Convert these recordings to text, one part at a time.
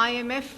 IMF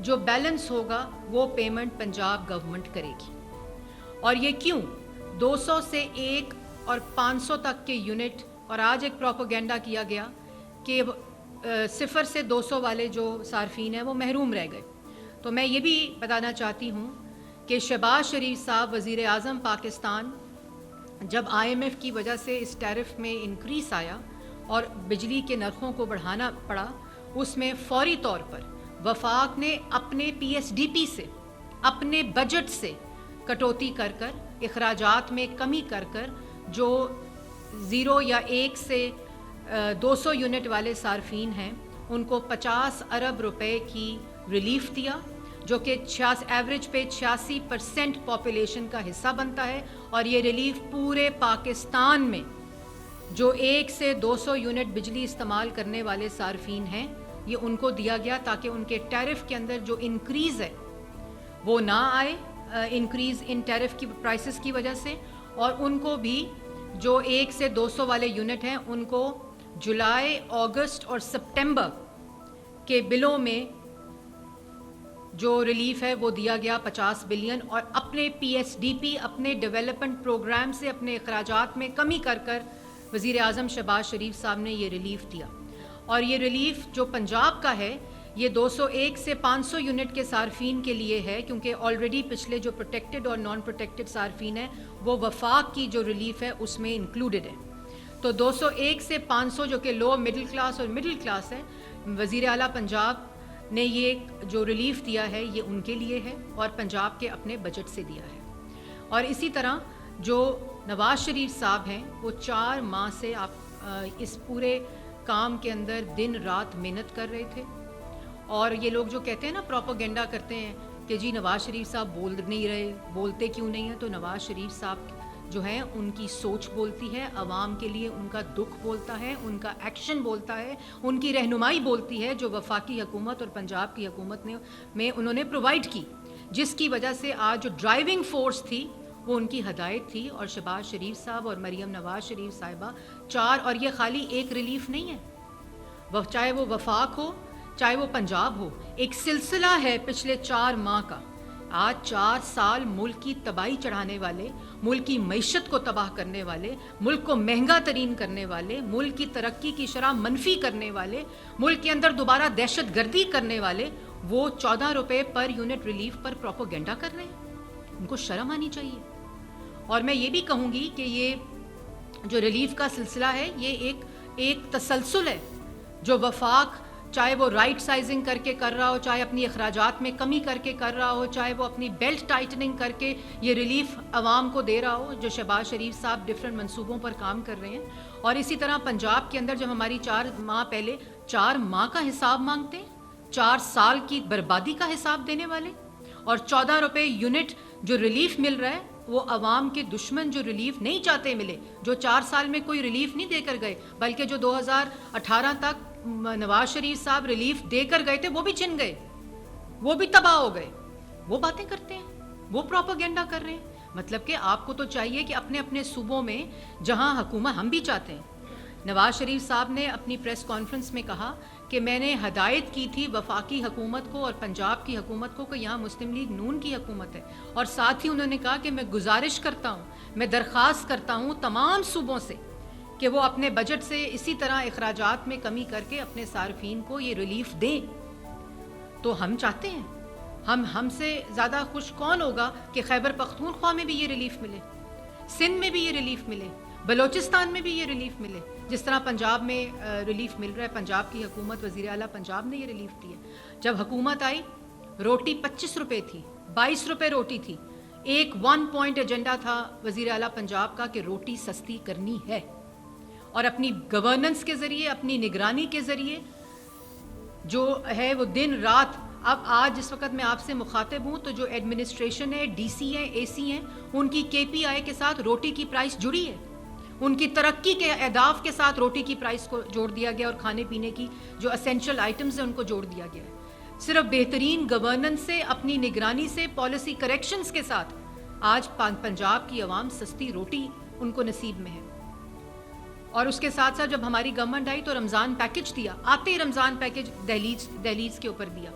جو balance ہوگا وہ پیمنٹ پنجاب گورنمنٹ کرے گی. اور یہ کیوں 200 سے 1 اور 500 تک کے یونٹ, اور آج ایک پروپیگنڈا کیا گیا کہ 0 سے 200 والے جو صارفین ہیں وہ محروم رہ گئے. تو میں یہ بھی بتانا چاہتی ہوں کہ شہباز شریف صاحب وزیر اعظم پاکستان, جب IMF کی وجہ سے اس ٹیرف میں انکریز آیا اور بجلی کے نرخوں کو بڑھانا پڑا, اس میں فوری طور پر وفاق نے اپنے PSDP سے, اپنے بجٹ سے کٹوتی کر کر, اخراجات میں کمی کر کر, جو 0 یا 1 سے 200 یونٹ والے صارفین ہیں ان کو 50 ارب روپے کی ریلیف دیا, جو کہ ایوریج پہ 86% پاپولیشن کا حصہ بنتا ہے. اور یہ ریلیف پورے پاکستان میں جو 1 سے 200 یونٹ بجلی استعمال کرنے والے صارفین ہیں یہ ان کو دیا گیا, تاکہ ان کے ٹیرف کے اندر جو انکریز ہے وہ نہ آئے, انکریز ان ٹیرف کی پرائسز کی وجہ سے. اور ان کو بھی جو 1 سے 200 والے یونٹ ہیں ان کو جولائی, اگست اور سپٹمبر کے بلوں میں جو ریلیف ہے وہ دیا گیا 50 بلین, اور اپنے PSDP, اپنے ڈیولپمنٹ پروگرام سے اپنے اخراجات میں کمی کر کر وزیر اعظم شہباز شریف صاحب نے یہ ریلیف دیا. اور یہ ریلیف جو پنجاب کا ہے یہ 201 سے 500 یونٹ کے صارفین کے لیے ہے, کیونکہ آلریڈی پچھلے جو پروٹیکٹڈ اور نان پروٹیکٹڈ صارفین ہیں وہ وفاق کی جو ریلیف ہے اس میں انکلوڈڈ ہے. تو 201 سے 500 جو کہ لو مڈل کلاس اور مڈل کلاس ہے, وزیر اعلیٰ پنجاب نے یہ جو ریلیف دیا ہے یہ ان کے لیے ہے اور پنجاب کے اپنے بجٹ سے دیا ہے. اور اسی طرح جو نواز شریف صاحب ہیں وہ 4 ماہ سے آپ اس پورے کام کے اندر دن رات محنت کر رہے تھے. اور یہ لوگ جو کہتے ہیں نا, پروپیگنڈا کرتے ہیں کہ جی نواز شریف صاحب بول نہیں رہے, بولتے کیوں نہیں ہیں, تو نواز شریف صاحب جو ہیں ان کی سوچ بولتی ہے, عوام کے لیے ان کا دکھ بولتا ہے, ان کا ایکشن بولتا ہے, ان کی رہنمائی بولتی ہے جو وفاقی حکومت اور پنجاب کی حکومت میں انہوں نے پرووائڈ کی, جس کی وجہ سے آج جو ڈرائیونگ فورس تھی وہ ان کی ہدایت تھی. اور شہباز شریف صاحب اور مریم نواز شریف صاحبہ 4, اور یہ خالی ایک ریلیف نہیں ہے, وہ چاہے وہ وفاق ہو چاہے وہ پنجاب ہو, ایک سلسلہ ہے پچھلے 4 ماہ کا. آج 4 سال ملک کی تباہی چڑھانے والے, ملک کی معیشت کو تباہ کرنے والے, ملک کو مہنگا ترین کرنے والے, ملک کی ترقی کی شرح منفی کرنے والے, ملک کے اندر دوبارہ دہشت گردی کرنے والے, وہ 14 روپے پر یونٹ ریلیف پر پروپیگنڈا کر رہے ہیں. ان کو شرم آنی چاہیے. اور میں یہ بھی کہوں گی کہ یہ جو ریلیف کا سلسلہ ہے یہ ایک تسلسل ہے, جو وفاق چاہے وہ رائٹ سائزنگ کر کے کر رہا ہو, چاہے اپنی اخراجات میں کمی کر کے کر رہا ہو, چاہے وہ اپنی بیلٹ ٹائٹننگ کر کے یہ ریلیف عوام کو دے رہا ہو, جو شہباز شریف صاحب ڈفرینٹ منصوبوں پر کام کر رہے ہیں. اور اسی طرح پنجاب کے اندر جب ہماری 4 ماہ پہلے 4 ماہ کا حساب مانگتے ہیں, 4 سال کی بربادی کا حساب دینے والے, اور 14 روپے یونٹ جو ریلیف مل رہا ہے وہ عوام کے دشمن جو ریلیف نہیں چاہتے ملے, جو 4 سال میں کوئی ریلیف نہیں دے کر گئے, بلکہ جو 2018 تک نواز شریف صاحب ریلیف دے کر گئے تھے وہ بھی چھن گئے, وہ بھی تباہ ہو گئے, وہ باتیں کرتے ہیں, وہ پروپیگنڈا کر رہے ہیں. مطلب کہ آپ کو تو چاہیے کہ اپنے اپنے صوبوں میں جہاں حکومت, ہم بھی چاہتے ہیں, نواز شریف صاحب نے اپنی پریس کانفرنس میں کہا کہ میں نے ہدایت کی تھی وفاقی حکومت کو اور پنجاب کی حکومت کو کہ یہاں مسلم لیگ نون کی حکومت ہے, اور ساتھ ہی انہوں نے کہا کہ میں گزارش کرتا ہوں, میں درخواست کرتا ہوں تمام صوبوں سے کہ وہ اپنے بجٹ سے اسی طرح اخراجات میں کمی کر کے اپنے صارفین کو یہ ریلیف دیں. تو ہم چاہتے ہیں, ہم سے زیادہ خوش کون ہوگا کہ خیبر پختونخوا میں بھی یہ ریلیف ملے, سندھ میں بھی یہ ریلیف ملے, بلوچستان میں بھی یہ ریلیف ملے, جس طرح پنجاب میں ریلیف مل رہا ہے. پنجاب کی حکومت, وزیر اعلیٰ پنجاب نے یہ ریلیف دی ہے. جب حکومت آئی روٹی 25 روپے تھی, 22 روپے روٹی تھی. ایک 1 پوائنٹ ایجنڈا تھا وزیر اعلیٰ پنجاب کا کہ روٹی سستی کرنی ہے, اور اپنی گورننس کے ذریعے, اپنی نگرانی کے ذریعے جو ہے وہ دن رات. اب آج جس وقت میں آپ سے مخاطب ہوں تو جو ایڈمنسٹریشن ہے, DC ہیں, AC ہیں, ان کی KPI کے ساتھ روٹی کی پرائس جڑی ہے, ان کی ترقی کے اہداف کے ساتھ روٹی کی پرائس کو جوڑ دیا گیا, اور کھانے پینے کی جو اسینشل آئٹمز ہیں ان کو جوڑ دیا گیا ہے. صرف بہترین گورننس سے, اپنی نگرانی سے, پالیسی کریکشنز کے ساتھ آج پنجاب کی عوام سستی روٹی ان کو نصیب میں ہے. اور اس کے ساتھ ساتھ جب ہماری گورنمنٹ آئی تو رمضان پیکج دیا, آتے ہی رمضان پیکج دہلیز کے اوپر دیا,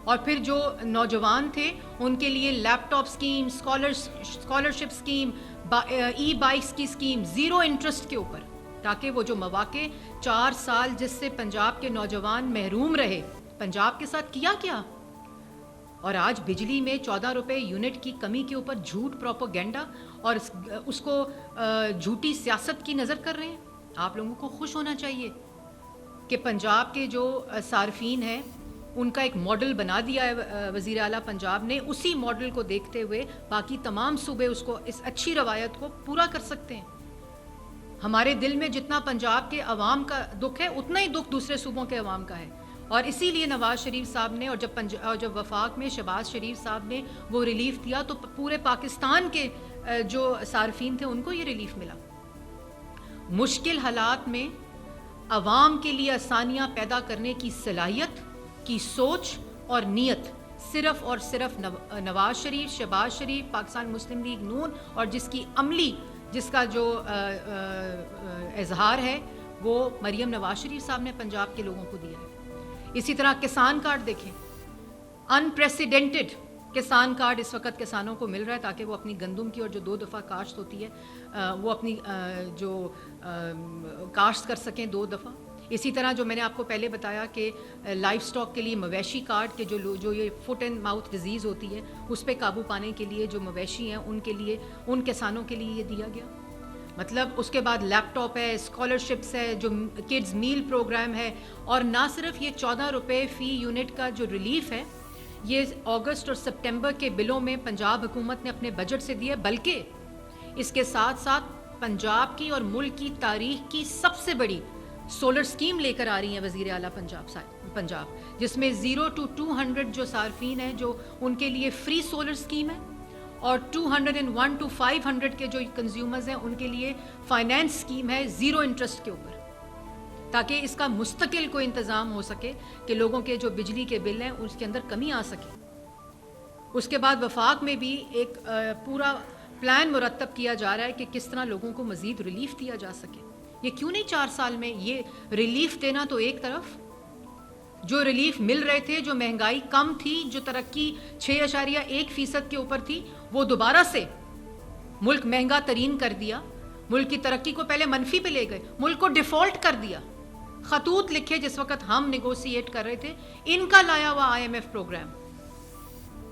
اور پھر جو نوجوان تھے ان کے لیے لیپ ٹاپ اسکیم، اسکالرشپ اسکیم، ای بائکس کی اسکیم 0 انٹرسٹ کے اوپر، تاکہ وہ جو مواقع 4 سال جس سے پنجاب کے نوجوان محروم رہے، پنجاب کے ساتھ کیا کیا. اور آج بجلی میں 14 روپے یونٹ کی کمی کے اوپر جھوٹ پروپیگنڈا اور اس کو جھوٹی سیاست کی نظر کر رہے ہیں. آپ لوگوں کو خوش ہونا چاہیے کہ پنجاب کے جو صارفین ہیں ان کا ایک ماڈل بنا دیا ہے وزیر اعلیٰ پنجاب نے. اسی ماڈل کو دیکھتے ہوئے باقی تمام صوبے اس کو، اس اچھی روایت کو پورا کر سکتے ہیں. ہمارے دل میں جتنا پنجاب کے عوام کا دکھ ہے اتنا ہی دکھ دوسرے صوبوں کے عوام کا ہے. اور اسی لیے نواز شریف صاحب نے، اور جب وفاق میں شہباز شریف صاحب نے وہ ریلیف دیا تو پورے پاکستان کے جو صارفین تھے ان کو یہ ریلیف ملا. مشکل حالات میں عوام کے لیے آسانیاں پیدا کرنے کی صلاحیت کی سوچ اور نیت صرف اور صرف نواز شریف، شہباز شریف، پاکستان مسلم لیگ نون اور جس کا جو اظہار ہے وہ مریم نواز شریف صاحب نے پنجاب کے لوگوں کو دیا ہے. اسی طرح کسان کارڈ دیکھیں، انپریسیڈنٹڈ کسان کارڈ اس وقت کسانوں کو مل رہا ہے تاکہ وہ اپنی گندم کی، اور جو 2 دفعہ کاشت ہوتی ہے وہ اپنی جو کاشت کر سکیں 2 دفعہ. اسی طرح جو میں نے آپ کو پہلے بتایا کہ لائف سٹاک کے لیے مویشی کارڈ کے جو یہ فٹ اینڈ ماؤتھ ڈیزیز ہوتی ہے اس پہ قابو پانے کے لیے جو مویشی ہیں ان کے لیے، ان کسانوں کے لیے یہ دیا گیا. مطلب اس کے بعد لیپ ٹاپ ہے، اسکالرشپس ہے، جو کڈز میل پروگرام ہے. اور نہ صرف یہ 14 روپے فی یونٹ کا جو ریلیف ہے یہ اگست اور سپٹمبر کے بلوں میں پنجاب حکومت نے اپنے بجٹ سے دیا، بلکہ اس کے ساتھ ساتھ پنجاب کی اور ملک کی تاریخ کی سب سے بڑی سولر اسکیم لے کر آ رہی ہیں وزیر اعلیٰ پنجاب، جس میں 0 to 200 جو صارفین ہیں جو ان کے لیے فری سولر اسکیم ہے، اور 201 to 500 کے جو کنزیومرز ہیں ان کے لیے فائنینس اسکیم ہے 0 انٹرسٹ کے اوپر، تاکہ اس کا مستقل کوئی انتظام ہو سکے کہ لوگوں کے جو بجلی کے بل ہیں اس کے اندر کمی آ سکے. اس کے بعد وفاق میں بھی ایک پورا پلان مرتب کیا جا رہا ہے کہ کس طرح لوگوں کو مزید ریلیف دیا جا سکے. یہ کیوں نہیں 4 سال میں یہ ریلیف دینا؟ تو ایک طرف جو ریلیف مل رہے تھے، جو مہنگائی کم تھی، جو ترقی 6.1% کے اوپر تھی، وہ دوبارہ سے ملک مہنگا ترین کر دیا. ملک کی ترقی کو پہلے منفی پہ لے گئے، ملک کو ڈیفالٹ کر دیا. خطوط لکھے جس وقت ہم نیگوسیٹ کر رہے تھے، ان کا لایا ہوا IMF پروگرام.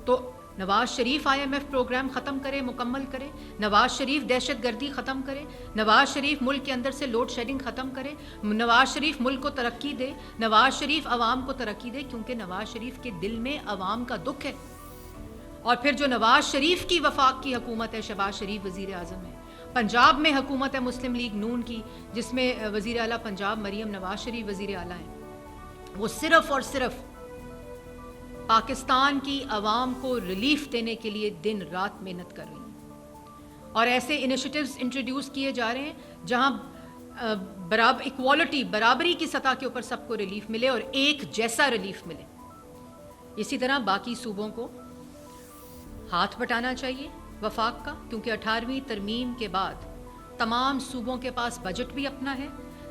تو نواز شریف IMF پروگرام ختم کرے، مکمل کرے. نواز شریف دہشت گردی ختم کرے. نواز شریف ملک کے اندر سے لوڈ شیڈنگ ختم کرے. نواز شریف ملک کو ترقی دے. نواز شریف عوام کو ترقی دے، کیونکہ نواز شریف کے دل میں عوام کا دکھ ہے. اور پھر جو نواز شریف کی وفاق کی حکومت ہے، شہباز شریف وزیر اعظم ہے. پنجاب میں حکومت ہے مسلم لیگ نون کی، جس میں وزیر اعلیٰ پنجاب مریم نواز شریف وزیر اعلیٰ ہیں. وہ صرف اور صرف پاکستان کی عوام کو ریلیف دینے کے لیے دن رات محنت کر رہی ہیں. اور ایسے انیشیٹیوز انٹروڈیوس کیے جا رہے ہیں جہاں برابری کی سطح کے اوپر سب کو ریلیف ملے اور ایک جیسا ریلیف ملے. اسی طرح باقی صوبوں کو ہاتھ بٹانا چاہیے وفاق کا، کیونکہ 18ویں ترمیم کے بعد تمام صوبوں کے پاس بجٹ بھی اپنا ہے،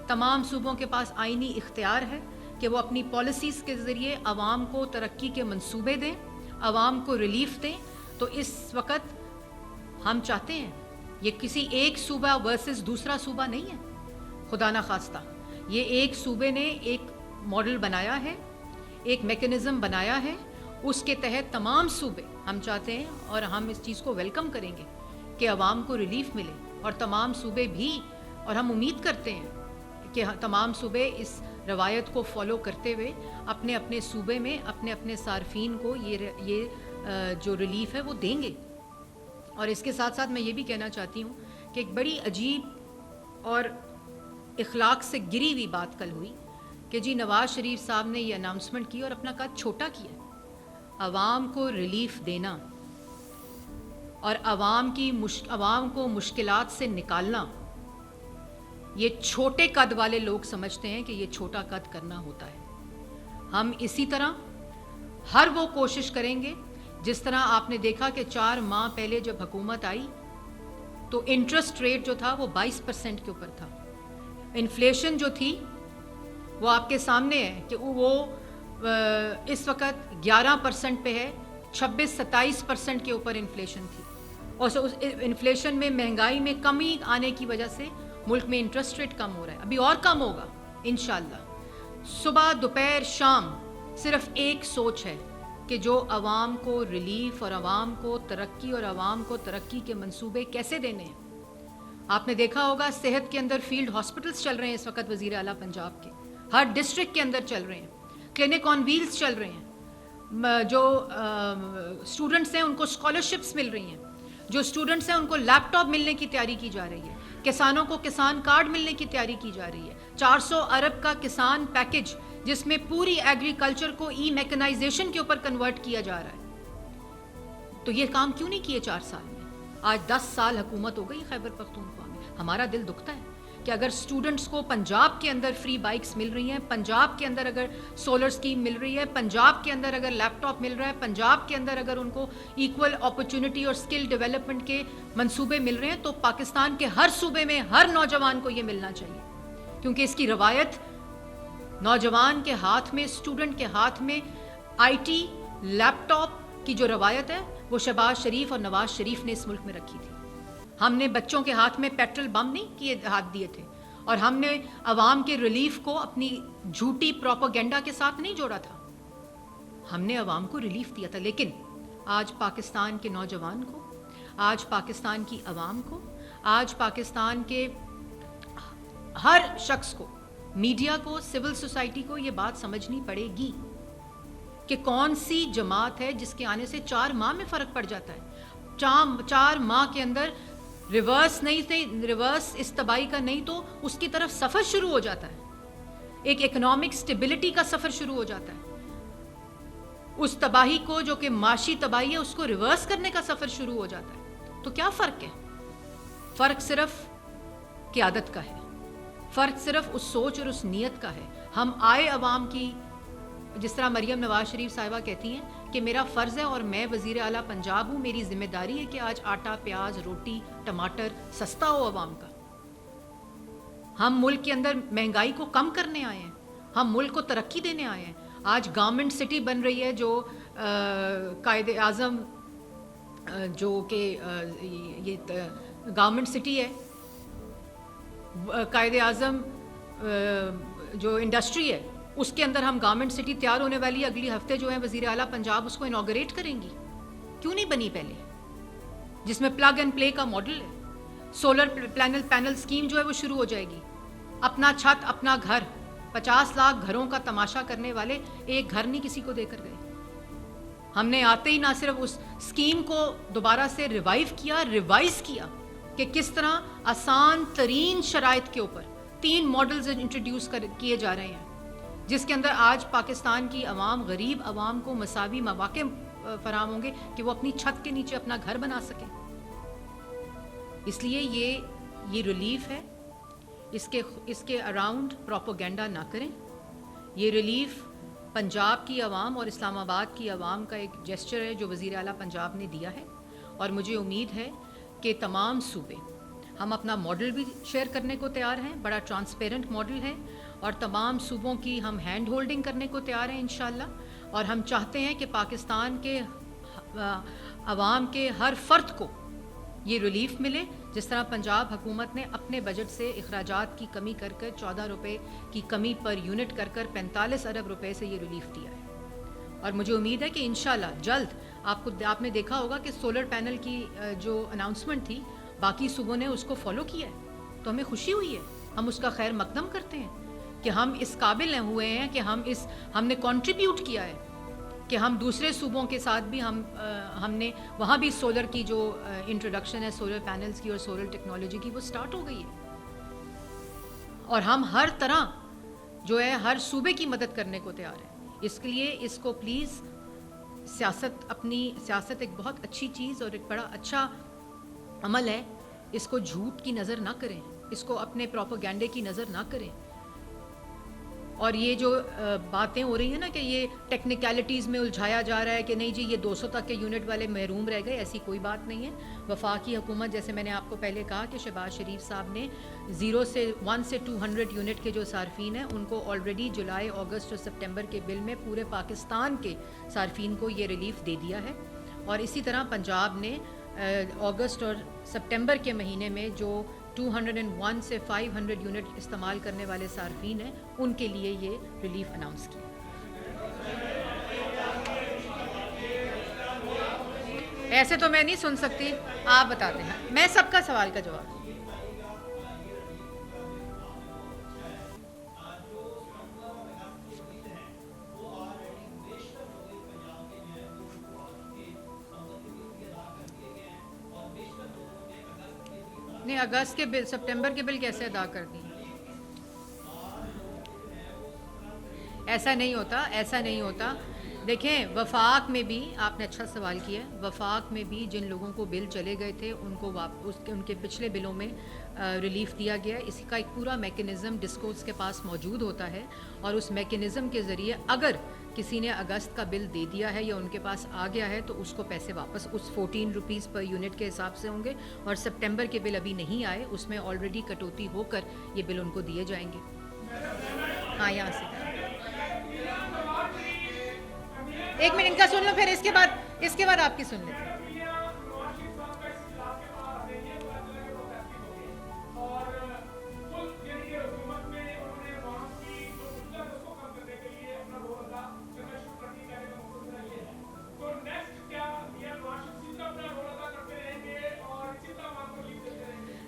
تمام صوبوں کے پاس آئینی اختیار ہے کہ وہ اپنی پالیسیز کے ذریعے عوام کو ترقی کے منصوبے دیں، عوام کو ریلیف دیں. تو اس وقت ہم چاہتے ہیں یہ کسی ایک صوبہ ورسز دوسرا صوبہ نہیں ہے، خدا نہ خواستہ. یہ ایک صوبے نے ایک ماڈل بنایا ہے، ایک میکنزم بنایا ہے، اس کے تحت تمام صوبے ہم چاہتے ہیں اور ہم اس چیز کو ویلکم کریں گے کہ عوام کو ریلیف ملے. اور تمام صوبے بھی، اور ہم امید کرتے ہیں کہ تمام صوبے اس روایت کو فالو کرتے ہوئے اپنے اپنے صوبے میں اپنے اپنے صارفین کو یہ جو ریلیف ہے وہ دیں گے. اور اس کے ساتھ ساتھ میں یہ بھی کہنا چاہتی ہوں کہ ایک بڑی عجیب اور اخلاق سے گری ہوئی بات کل ہوئی کہ جی نواز شریف صاحب نے یہ اناؤنسمنٹ کی اور اپنا قد چھوٹا کیا. عوام کو ریلیف دینا اور عوام کو مشکلات سے نکالنا، یہ چھوٹے قد والے لوگ سمجھتے ہیں کہ یہ چھوٹا قد کرنا ہوتا ہے. ہم اسی طرح ہر وہ کوشش کریں گے جس طرح آپ نے دیکھا کہ 4 ماہ پہلے جب حکومت آئی تو انٹرسٹ ریٹ جو تھا وہ 22% کے اوپر تھا. انفلیشن جو تھی وہ آپ کے سامنے ہے کہ وہ اس وقت 11% پہ ہے, 26-27% کے اوپر انفلیشن تھی, اور اس انفلیشن میں, مہنگائی میں کمی آنے کی وجہ سے ملک میں انٹرسٹ ریٹ کم ہو رہا ہے, ابھی اور کم ہوگا انشاءاللہ. صبح دوپہر شام صرف ایک سوچ ہے کہ جو عوام کو ریلیف اور عوام کو ترقی اور عوام کو ترقی کے منصوبے کیسے دینے ہیں. آپ نے دیکھا ہوگا صحت کے اندر فیلڈ ہاسپٹلس چل رہے ہیں اس وقت وزیر اعلیٰ پنجاب کے, ہر ڈسٹرکٹ کے اندر چل رہے ہیں, کلینک آن ویلز چل رہے ہیں, جو اسٹوڈنٹس ہیں ان کو اسکالرشپس مل رہی ہیں, جو اسٹوڈنٹس ہیں ان کو لیپ ٹاپ ملنے کی تیاری کی جا رہی ہے, کسانوں کو کسان کارڈ ملنے کی تیاری کی جا رہی ہے, 400 ارب کا کسان پیکج جس میں پوری ایگریکلچر کو ای میکنائزیشن کے اوپر کنورٹ کیا جا رہا ہے. تو یہ کام کیوں نہیں کیے 4 سال میں؟ آج 10 سال حکومت ہو گئی خیبر پختونخوا میں. ہمارا دل دکھتا ہے کہ اگر اسٹوڈنٹس کو پنجاب کے اندر فری بائکس مل رہی ہیں, پنجاب کے اندر اگر سولر اسکیم مل رہی ہے, پنجاب کے اندر اگر لیپ ٹاپ مل رہا ہے, پنجاب کے اندر اگر ان کو ایکول اپرچونٹی اور اسکل ڈیولپمنٹ کے منصوبے مل رہے ہیں, تو پاکستان کے ہر صوبے میں ہر نوجوان کو یہ ملنا چاہیے, کیونکہ اس کی روایت نوجوان کے ہاتھ میں, اسٹوڈنٹ کے ہاتھ میں آئی ٹی لیپ ٹاپ کی جو روایت ہے وہ شہباز شریف اور نواز شریف نے اس ملک میں رکھی تھی. ہم نے بچوں کے ہاتھ میں پیٹرول بم نہیں کیے ہاتھ دیے تھے, اور ہم نے عوام کے ریلیف کو اپنی جھوٹی پروپیگنڈا کے ساتھ نہیں جوڑا تھا, ہم نے عوام کو ریلیف دیا تھا. لیکن آج پاکستان کے نوجوان کو, آج پاکستان کی عوام کو, آج پاکستان کے ہر شخص کو, میڈیا کو, سول سوسائٹی کو یہ بات سمجھنی پڑے گی کہ کون سی جماعت ہے جس کے آنے سے 4 ماہ میں فرق پڑ جاتا ہے. 4 ماہ کے اندر ریورس اس تباہی کا نہیں تو اس کی طرف سفر شروع ہو جاتا ہے, ایک اکنامک سٹیبلٹی کا سفر شروع ہو جاتا ہے. اس تباہی کو جو کہ معاشی تباہی ہے اس کو ریورس کرنے کا سفر شروع ہو جاتا ہے. تو کیا فرق ہے؟ فرق صرف قیادت کا ہے, فرق صرف اس سوچ اور اس نیت کا ہے. ہم آئے عوام کی, جس طرح مریم نواز شریف صاحبہ کہتی ہیں کہ میرا فرض ہے اور میں وزیر اعلیٰ پنجاب ہوں, میری ذمہ داری ہے کہ آج آٹا, پیاز, روٹی, ٹماٹر سستا ہو عوام کا. ہم ملک کے اندر مہنگائی کو کم کرنے آئے ہیں, ہم ملک کو ترقی دینے آئے ہیں. آج گورنمنٹ سٹی بن رہی ہے جو قائد اعظم, جو کہ یہ گورنمنٹ سٹی ہے, قائد اعظم جو انڈسٹری ہے اس کے اندر ہم گورنمنٹ سٹی تیار ہونے والی ہے, اگلی ہفتے جو ہے وزیر اعلیٰ پنجاب اس کو انوگریٹ کریں گی. کیوں نہیں بنی پہلے؟ جس میں پلگ اینڈ پلے کا ماڈل ہے. سولر پینل اسکیم جو ہے وہ شروع ہو جائے گی. اپنا چھت اپنا گھر, 50 لاکھ گھروں کا تماشا کرنے والے ایک گھر نہیں کسی کو دے کر گئے. ہم نے آتے ہی نہ صرف اس اسکیم کو دوبارہ سے ریوائز کیا کہ کس طرح آسان ترین شرائط کے اوپر 3 ماڈلز انٹروڈیوس کیے جا رہے ہیں, جس کے اندر آج پاکستان کی عوام, غریب عوام کو مساوی مواقع فراہم ہوں گے کہ وہ اپنی چھت کے نیچے اپنا گھر بنا سکیں. اس لیے یہ ریلیف ہے, اس کے اراؤنڈ پروپیگنڈا نہ کریں. یہ ریلیف پنجاب کی عوام اور اسلام آباد کی عوام کا ایک جیسچر ہے جو وزیر اعلیٰ پنجاب نے دیا ہے, اور مجھے امید ہے کہ تمام صوبے, ہم اپنا ماڈل بھی شیئر کرنے کو تیار ہیں, بڑا ٹرانسپیرنٹ ماڈل ہے, اور تمام صوبوں کی ہم ہینڈ ہولڈنگ کرنے کو تیار ہیں انشاءاللہ. اور ہم چاہتے ہیں کہ پاکستان کے عوام کے ہر فرد کو یہ ریلیف ملے, جس طرح پنجاب حکومت نے اپنے بجٹ سے اخراجات کی کمی کر 14 روپے کی کمی پر یونٹ کر 45 ارب روپے سے یہ ریلیف دیا ہے. اور مجھے امید ہے کہ انشاءاللہ جلد آپ نے دیکھا ہوگا کہ سولر پینل کی جو اناؤنسمنٹ تھی باقی صوبوں نے اس کو فالو کیا ہے, تو ہمیں خوشی ہوئی ہے, ہم اس کا خیر مقدم کرتے ہیں کہ ہم اس قابل ہوئے ہیں کہ ہم نے کنٹریبیوٹ کیا ہے کہ ہم دوسرے صوبوں کے ساتھ بھی ہم نے وہاں بھی سولر کی جو انٹروڈکشن ہے, سولر پینلز کی اور سولر ٹیکنالوجی کی, وہ سٹارٹ ہو گئی ہے. اور ہم ہر طرح جو ہے ہر صوبے کی مدد کرنے کو تیار ہیں. اس کے لیے اس کو پلیز سیاست ایک بہت اچھی چیز اور ایک بڑا اچھا عمل ہے, اس کو جھوٹ کی نظر نہ کریں, اس کو اپنے پروپیگنڈے کی نظر نہ کریں. اور یہ جو باتیں ہو رہی ہیں نا کہ یہ ٹیکنیکلٹیز میں الجھایا جا رہا ہے کہ نہیں جی یہ 200 تک کے یونٹ والے محروم رہ گئے، ایسی کوئی بات نہیں ہے. وفاقی حکومت، جیسے میں نے آپ کو پہلے کہا کہ شہباز شریف صاحب نے 1 سے 200 یونٹ کے جو صارفین ہیں ان کو آلریڈی جولائی، اگست اور سپٹمبر کے بل میں پورے پاکستان کے صارفین کو یہ ریلیف دے دیا ہے. اور اسی طرح پنجاب نے اگست اور سپٹمبر کے مہینے میں جو 201 سے 500 یونٹ استعمال کرنے والے صارفین ہیں ان کے لیے یہ ریلیف اناؤنس کیا. ایسے تو میں نہیں سن سکتی، آپ بتاتے ہیں، میں سب کا سوال کا جواب. نہیں، اگست کے بل، سپٹمبر کے بل کیسے ادا کر دیں؟ ایسا نہیں ہوتا، ایسا نہیں ہوتا. دیکھیں وفاق میں بھی آپ نے اچھا سوال کیا ہے، وفاق میں بھی جن لوگوں کو بل چلے گئے تھے ان کو ان کے پچھلے بلوں میں ریلیف دیا گیا ہے. اس کا ایک پورا میکنزم ڈسکورس کے پاس موجود ہوتا ہے، اور اس میکنزم کے ذریعے اگر کسی نے اگست کا بل دے دیا ہے یا ان کے پاس آ گیا ہے تو اس کو پیسے واپس اس 14 روپیز پر یونٹ کے حساب سے ہوں گے. اور سپٹمبر کے بل ابھی نہیں آئے، اس میں آلریڈی کٹوتی ہو کر یہ بل ان کو دیے جائیں گے. ہاں یہاں سے ایک منٹ ان کا سن لو، پھر اس کے بعد آپ کی سن لیتے ہیں.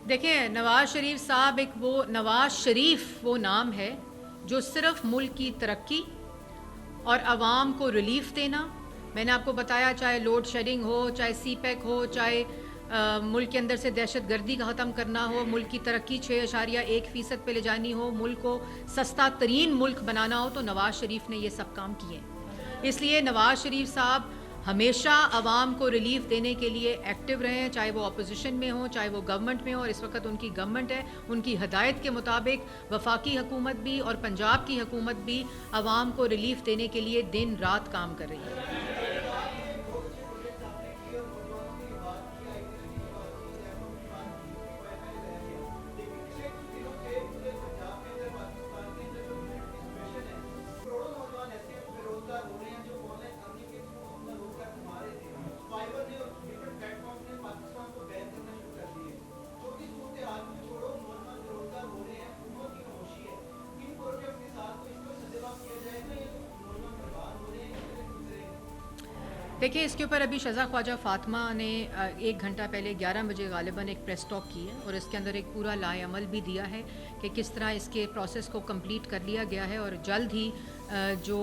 دیکھیں نواز شریف صاحب نواز شریف وہ نام ہے جو صرف ملک کی ترقی اور عوام کو ریلیف دینا. میں نے آپ کو بتایا چاہے لوڈ شیڈنگ ہو، چاہے سی پیک ہو، چاہے ملک کے اندر سے دہشت گردی کا ختم کرنا ہو، ملک کی ترقی 6.1% پہ لے جانی ہو، ملک کو سستا ترین ملک بنانا ہو، تو نواز شریف نے یہ سب کام کیے. اس لیے نواز شریف صاحب ہمیشہ عوام کو ریلیف دینے کے لیے ایکٹیو رہے ہیں، چاہے وہ اپوزیشن میں ہوں، چاہے وہ گورنمنٹ میں ہوں. اور اس وقت ان کی گورنمنٹ ہے، ان کی ہدایت کے مطابق وفاقی حکومت بھی اور پنجاب کی حکومت بھی عوام کو ریلیف دینے کے لیے دن رات کام کر رہی ہے. دیکھیں اس کے اوپر ابھی شہزاد خواجہ فاطمہ نے 1 گھنٹہ پہلے 11 بجے غالباً ایک پریس ٹاک کی ہے، اور اس کے اندر ایک پورا لائحہ عمل بھی دیا ہے کہ کس طرح اس کے پروسیس کو کمپلیٹ کر لیا گیا ہے، اور جلد ہی جو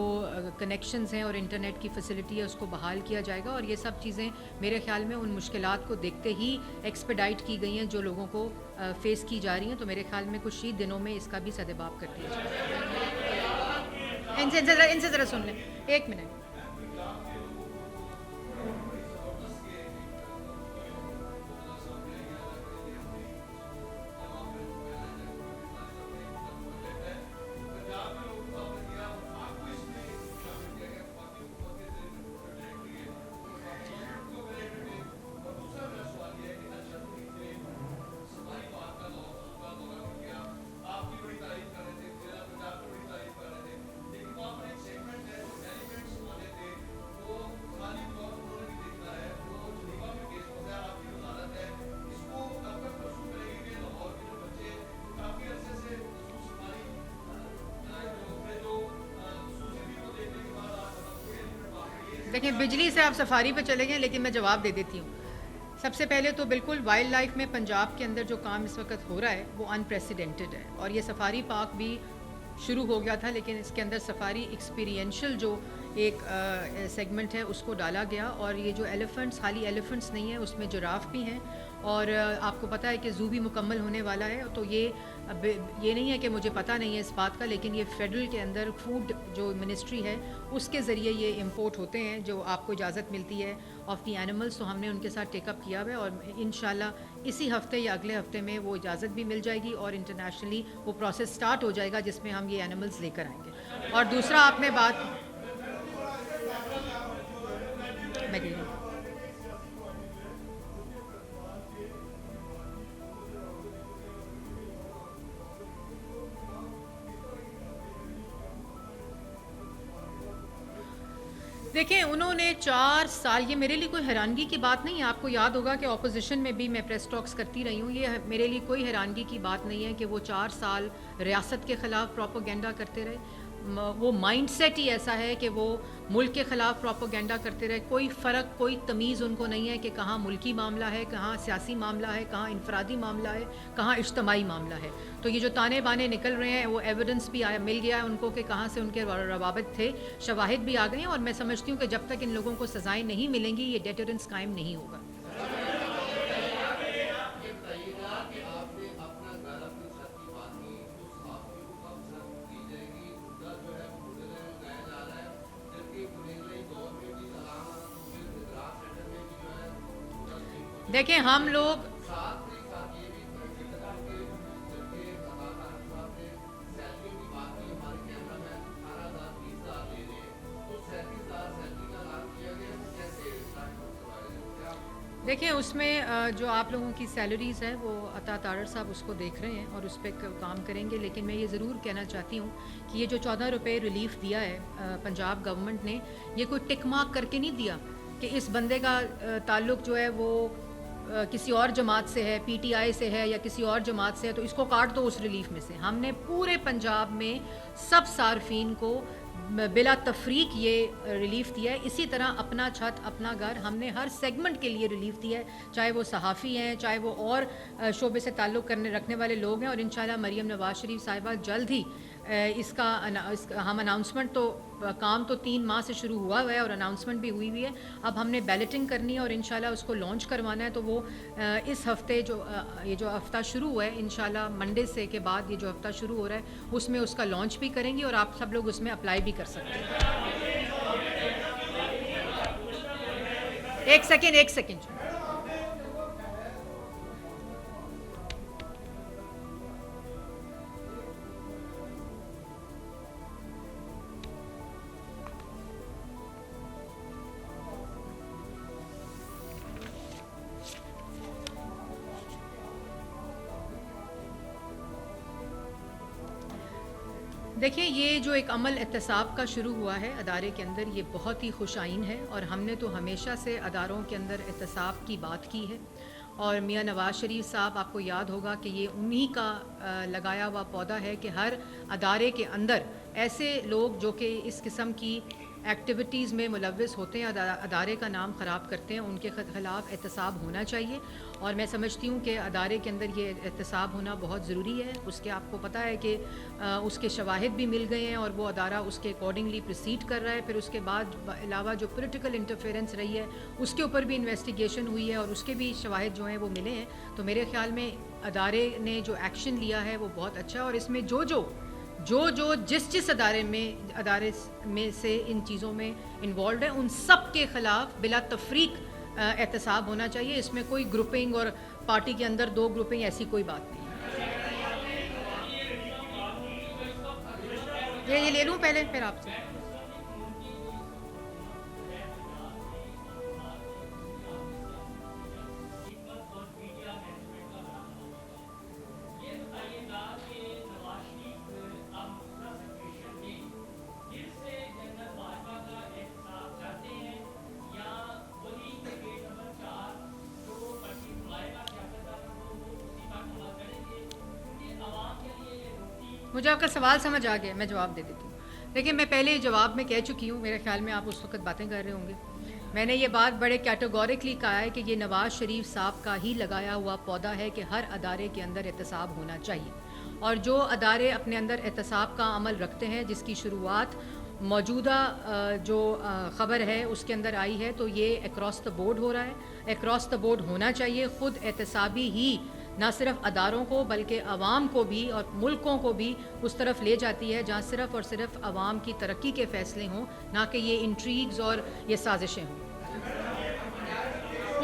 کنیکشنز ہیں اور انٹرنیٹ کی فیسلٹی ہے اس کو بحال کیا جائے گا. اور یہ سب چیزیں میرے خیال میں ان مشکلات کو دیکھتے ہی ایکسپیڈائٹ کی گئی ہیں جو لوگوں کو فیس کی جا رہی ہیں. تو میرے خیال میں کچھ ہی دنوں میں اس کا بھی سدباب کر دیا جائے. ان سے ذرا سن لیں 1 منٹ. دیکھیں بجلی سے آپ سفاری پہ چلے گئے، لیکن میں جواب دے دیتی ہوں. سب سے پہلے تو بالکل وائلڈ لائف میں پنجاب کے اندر جو کام اس وقت ہو رہا ہے وہ انپریسیڈنٹڈ ہے، اور یہ سفاری پارک بھی شروع ہو گیا تھا، لیکن اس کے اندر سفاری ایکسپیرینشل جو ایک سیگمنٹ ہے اس کو ڈالا گیا. اور یہ جو ایلیفنٹس خالی ایلیفنٹس نہیں ہیں، اس میں جراف بھی ہیں، اور آپ کو پتہ ہے کہ زو بھی مکمل ہونے والا ہے. تو یہ نہیں ہے کہ مجھے پتہ نہیں ہے اس بات کا، لیکن یہ فیڈرل کے اندر فوڈ جو منسٹری ہے اس کے ذریعے یہ امپورٹ ہوتے ہیں جو آپ کو اجازت ملتی ہے. آف دی اینیملس، تو ہم نے ان کے ساتھ ٹیک اپ کیا ہوا ہے اور انشاءاللہ اسی ہفتے یا اگلے ہفتے میں وہ اجازت بھی مل جائے گی اور انٹرنیشنلی وہ پروسیس سٹارٹ ہو جائے گا جس میں ہم یہ اینیملس لے کر آئیں گے. اور دوسرا آپ نے بات میں کہہ رہی ہوں، دیکھیں انہوں نے 4 سال، یہ میرے لیے کوئی حیرانگی کی بات نہیں ہے. آپ کو یاد ہوگا کہ اپوزیشن میں بھی میں پریس ٹاکس کرتی رہی ہوں. یہ میرے لیے کوئی حیرانگی کی بات نہیں ہے کہ وہ 4 سال ریاست کے خلاف پروپیگنڈا کرتے رہے. وہ مائنڈ سیٹ ہی ایسا ہے کہ وہ ملک کے خلاف پروپیگنڈا کرتے رہے. کوئی فرق، کوئی تمیز ان کو نہیں ہے کہ کہاں ملکی معاملہ ہے، کہاں سیاسی معاملہ ہے، کہاں انفرادی معاملہ ہے، کہاں اجتماعی معاملہ ہے. تو یہ جو تانے بانے نکل رہے ہیں وہ ایویڈنس بھی مل گیا ہے ان کو کہ کہاں سے ان کے روابط تھے، شواہد بھی آ گئے ہیں. اور میں سمجھتی ہوں کہ جب تک ان لوگوں کو سزائیں نہیں ملیں گی یہ ڈیٹرنس قائم نہیں ہوگا. دیکھیں ہم لوگ دیکھیں اس میں جو آپ لوگوں کی سیلریز ہے وہ عطا تارڑ صاحب اس کو دیکھ رہے ہیں اور اس پہ کام کریں گے. لیکن میں یہ ضرور کہنا چاہتی ہوں کہ یہ جو 14 روپے ریلیف دیا ہے پنجاب گورنمنٹ نے، یہ کوئی ٹک مارک کر کے نہیں دیا کہ اس بندے کا تعلق جو ہے وہ کسی اور جماعت سے ہے، پی ٹی آئی سے ہے یا کسی اور جماعت سے ہے تو اس کو کاٹ دو اس ریلیف میں سے. ہم نے پورے پنجاب میں سب صارفین کو بلا تفریق یہ ریلیف دیا ہے. اسی طرح اپنا چھت اپنا گھر ہم نے ہر سیگمنٹ کے لیے ریلیف دیا ہے، چاہے وہ صحافی ہیں، چاہے وہ اور شعبے سے تعلق رکھنے والے لوگ ہیں. اور انشاءاللہ مریم نواز شریف صاحبہ جلد ہی اس کا ہم اناؤنسمنٹ تو کام تو 3 ماہ سے شروع ہوا ہے اور اناؤنسمنٹ بھی ہوئی ہے. اب ہم نے بیلٹنگ کرنی ہے اور انشاءاللہ اس کو لانچ کروانا ہے. تو وہ اس ہفتے یہ جو ہفتہ شروع ہوا ہے انشاءاللہ منڈے سے کے بعد یہ جو ہفتہ شروع ہو رہا ہے اس میں اس کا لانچ بھی کریں گے اور آپ سب لوگ اس میں اپلائی بھی کر سکتے ہیں. ایک سیکنڈ دیکھیں یہ جو ایک عمل احتساب کا شروع ہوا ہے ادارے کے اندر یہ بہت ہی خوش آئین ہے اور ہم نے تو ہمیشہ سے اداروں کے اندر احتساب کی بات کی ہے. اور میاں نواز شریف صاحب آپ کو یاد ہوگا کہ یہ انہی کا لگایا ہوا پودا ہے کہ ہر ادارے کے اندر ایسے لوگ جو کہ اس قسم کی ایکٹیویٹیز میں ملوث ہوتے ہیں، ادارے کا نام خراب کرتے ہیں، ان کے خلاف احتساب ہونا چاہیے. اور میں سمجھتی ہوں کہ ادارے کے اندر یہ احتساب ہونا بہت ضروری ہے. اس کے آپ کو پتہ ہے کہ اس کے شواہد بھی مل گئے ہیں اور وہ ادارہ اس کے اکارڈنگلی پروسیڈ کر رہا ہے. پھر اس کے بعد علاوہ جو پولیٹیکل انٹرفیرنس رہی ہے اس کے اوپر بھی انویسٹیگیشن ہوئی ہے اور اس کے بھی شواہد جو ہیں وہ ملے ہیں. تو میرے خیال میں ادارے نے جو ایکشن لیا ہے وہ بہت اچھا ہے. اور اس میں جس ادارے میں سے ان چیزوں میں انوالوڈ ہے ان سب کے خلاف بلا تفریق احتساب ہونا چاہیے. اس میں کوئی گروپنگ اور پارٹی کے اندر 2 گروپنگ ایسی کوئی بات نہیں. یہ لے لوں پہلے پھر آپ سے. مجھے آپ کا سوال سمجھ آ گیا، میں جواب دے دیتی ہوں. دیکھیں میں پہلے جواب میں کہہ چکی ہوں، میرے خیال میں آپ اس وقت باتیں کر رہے ہوں گے. میں نے یہ بات بڑے کیٹیگورکلی کہا ہے کہ یہ نواز شریف صاحب کا ہی لگایا ہوا پودا ہے کہ ہر ادارے کے اندر احتساب ہونا چاہیے. اور جو ادارے اپنے اندر احتساب کا عمل رکھتے ہیں جس کی شروعات موجودہ جو خبر ہے اس کے اندر آئی ہے تو یہ اکراس دا بورڈ ہو رہا ہے. اکراس دا بورڈ ہونا چاہیے. خود احتسابی ہی نہ صرف اداروں کو بلکہ عوام کو بھی اور ملکوں کو بھی اس طرف لے جاتی ہے جہاں صرف اور صرف عوام کی ترقی کے فیصلے ہوں، نہ کہ یہ انٹریگز اور یہ سازشیں ہوں.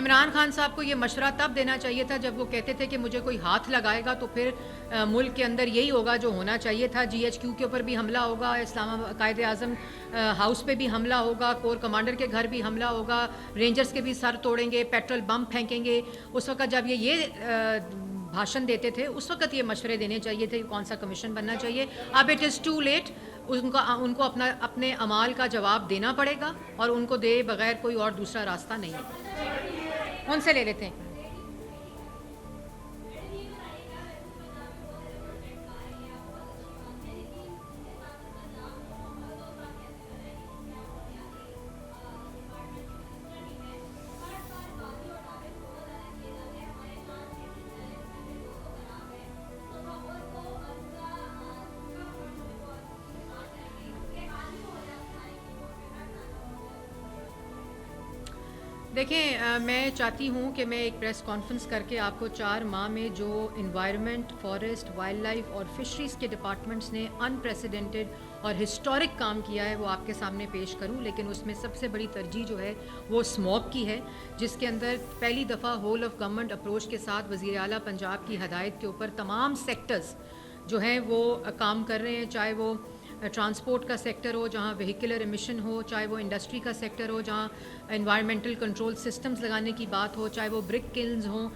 عمران خان صاحب کو یہ مشورہ تب دینا چاہیے تھا جب وہ کہتے تھے کہ مجھے کوئی ہاتھ لگائے گا تو پھر ملک کے اندر یہی ہوگا جو ہونا چاہیے تھا. جی ایچ کیو کے اوپر بھی حملہ ہوگا, اسلام آباد قائد اعظم ہاؤس پہ بھی حملہ ہوگا, کور کمانڈر کے گھر بھی حملہ ہوگا, رینجرز کے بھی سر توڑیں گے, پیٹرول بم پھینکیں گے. اس وقت جب یہ بھاشن دیتے تھے اس وقت یہ مشورے دینے چاہیے تھے کہ کون سا کمیشن بننا چاہیے. اب اٹ از ٹو لیٹ. ان کو اپنے اعمال کا جواب دینا پڑے گا اور ان کو دے بغیر کوئی اور دوسرا راستہ نہیں ہے. ان سے لے لیتے ہیں. دیکھیں, میں چاہتی ہوں کہ میں ایک پریس کانفرنس کر کے آپ کو 4 ماہ میں جو انوائرمنٹ, فارسٹ, وائلڈ لائف اور فشریز کے ڈپارٹمنٹس نے انپریسیڈنٹڈ اور ہسٹورک کام کیا ہے وہ آپ کے سامنے پیش کروں. لیکن اس میں سب سے بڑی ترجیح جو ہے وہ اسموگ کی ہے, جس کے اندر پہلی دفعہ ہول آف گورنمنٹ اپروچ کے ساتھ وزیر اعلیٰ پنجاب کی ہدایت کے اوپر تمام سیکٹرز جو ہیں وہ کام کر رہے ہیں. چاہے وہ ٹرانسپورٹ کا سیکٹر ہو جہاں وہیکولر ایمیشن ہو, چاہے وہ انڈسٹری کا سیکٹر ہو جہاں انوائرمنٹل کنٹرول سسٹمز لگانے کی بات ہو, چاہے وہ برک کلنز ہوں,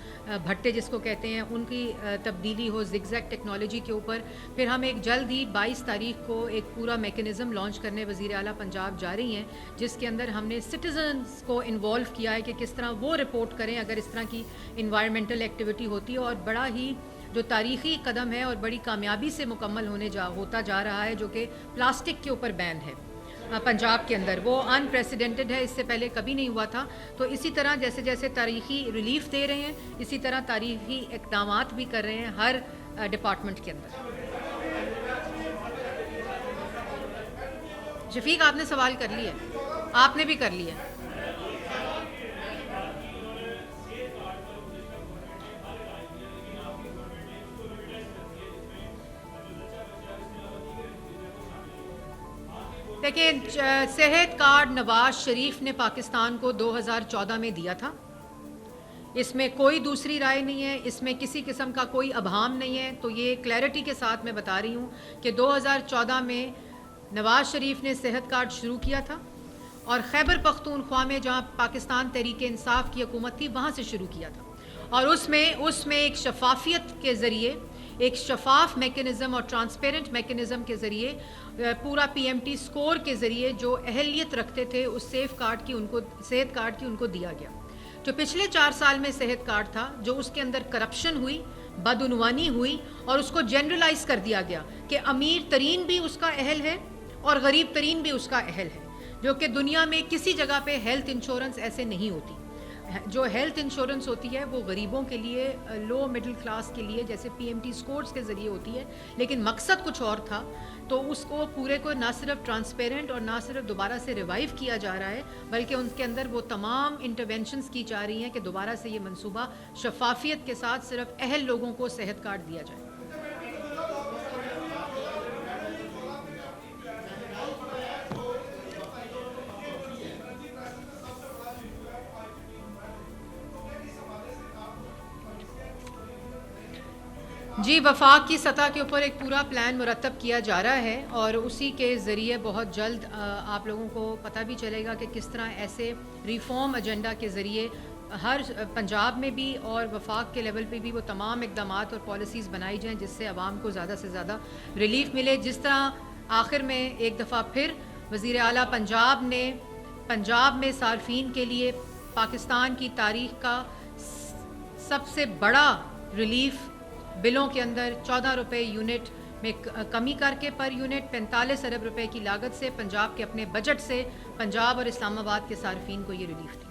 بھٹے جس کو کہتے ہیں, ان کی تبدیلی ہو زگ زیگ ٹیکنالوجی کے اوپر. پھر ہم ایک جلد ہی 22 تاریخ کو ایک پورا میکینزم لانچ کرنے وزیر اعلیٰ پنجاب جا رہی ہیں, جس کے اندر ہم نے سٹیزنز کو انوالو کیا ہے کہ کس طرح وہ رپورٹ کریں اگر اس طرح کی انوائرمنٹل ایکٹیویٹی ہوتی ہے. اور بڑا ہی جو تاریخی قدم ہے اور بڑی کامیابی سے مکمل ہوتا جا رہا ہے جو کہ پلاسٹک کے اوپر بین ہے پنجاب کے اندر, وہ انپریسیڈنٹڈ ہے, اس سے پہلے کبھی نہیں ہوا تھا. تو اسی طرح جیسے جیسے تاریخی ریلیف دے رہے ہیں اسی طرح تاریخی اقدامات بھی کر رہے ہیں ہر ڈپارٹمنٹ کے اندر. شفیق, آپ نے سوال کر لیا, آپ نے بھی کر لیا. دیکھیں, صحت کارڈ نواز شریف نے پاکستان کو 2014 میں دیا تھا. اس میں کوئی دوسری رائے نہیں ہے, اس میں کسی قسم کا کوئی ابہام نہیں ہے. تو یہ کلیئرٹی کے ساتھ میں بتا رہی ہوں کہ 2014 میں نواز شریف نے صحت کارڈ شروع کیا تھا اور خیبر پختونخوا میں جہاں پاکستان تحریک انصاف کی حکومت تھی وہاں سے شروع کیا تھا. اور اس میں ایک شفافیت کے ذریعے, ایک شفاف میکینزم اور ٹرانسپیرنٹ میکینزم کے ذریعے, پورا پی ایم ٹی سکور کے ذریعے جو اہلیت رکھتے تھے اس صحت کارڈ کی ان کو دیا گیا. جو پچھلے 4 سال میں صحت کارڈ تھا, جو اس کے اندر کرپشن ہوئی, بدعنوانی ہوئی اور اس کو جنرلائز کر دیا گیا کہ امیر ترین بھی اس کا اہل ہے اور غریب ترین بھی اس کا اہل ہے, جو کہ دنیا میں کسی جگہ پہ ہیلتھ انشورنس ایسے نہیں ہوتی. جو ہیلتھ انشورنس ہوتی ہے وہ غریبوں کے لیے, لو مڈل کلاس کے لیے, جیسے پی ایم ٹی سکورز کے ذریعے ہوتی ہے, لیکن مقصد کچھ اور تھا. تو اس کو پورے کو نہ صرف ٹرانسپیرنٹ اور نہ صرف دوبارہ سے ریوائیو کیا جا رہا ہے بلکہ ان کے اندر وہ تمام انٹرونشنز کی جا رہی ہیں کہ دوبارہ سے یہ منصوبہ شفافیت کے ساتھ صرف اہل لوگوں کو صحت کارڈ دیا جائے. جی, وفاق کی سطح کے اوپر ایک پورا پلان مرتب کیا جا رہا ہے اور اسی کے ذریعے بہت جلد آپ لوگوں کو پتہ بھی چلے گا کہ کس طرح ایسے ریفارم ایجنڈا کے ذریعے ہر پنجاب میں بھی اور وفاق کے لیول پہ بھی وہ تمام اقدامات اور پالیسیز بنائی جائیں جس سے عوام کو زیادہ سے زیادہ ریلیف ملے. جس طرح آخر میں ایک دفعہ پھر وزیر اعلیٰ پنجاب نے پنجاب میں صارفین کے لیے پاکستان کی تاریخ کا سب سے بڑا ریلیف بلوں کے اندر 14 روپے یونٹ میں کمی کر کے پر یونٹ 45 ارب روپے کی لاگت سے پنجاب کے اپنے بجٹ سے پنجاب اور اسلام آباد کے صارفین کو یہ ریلیف تھا.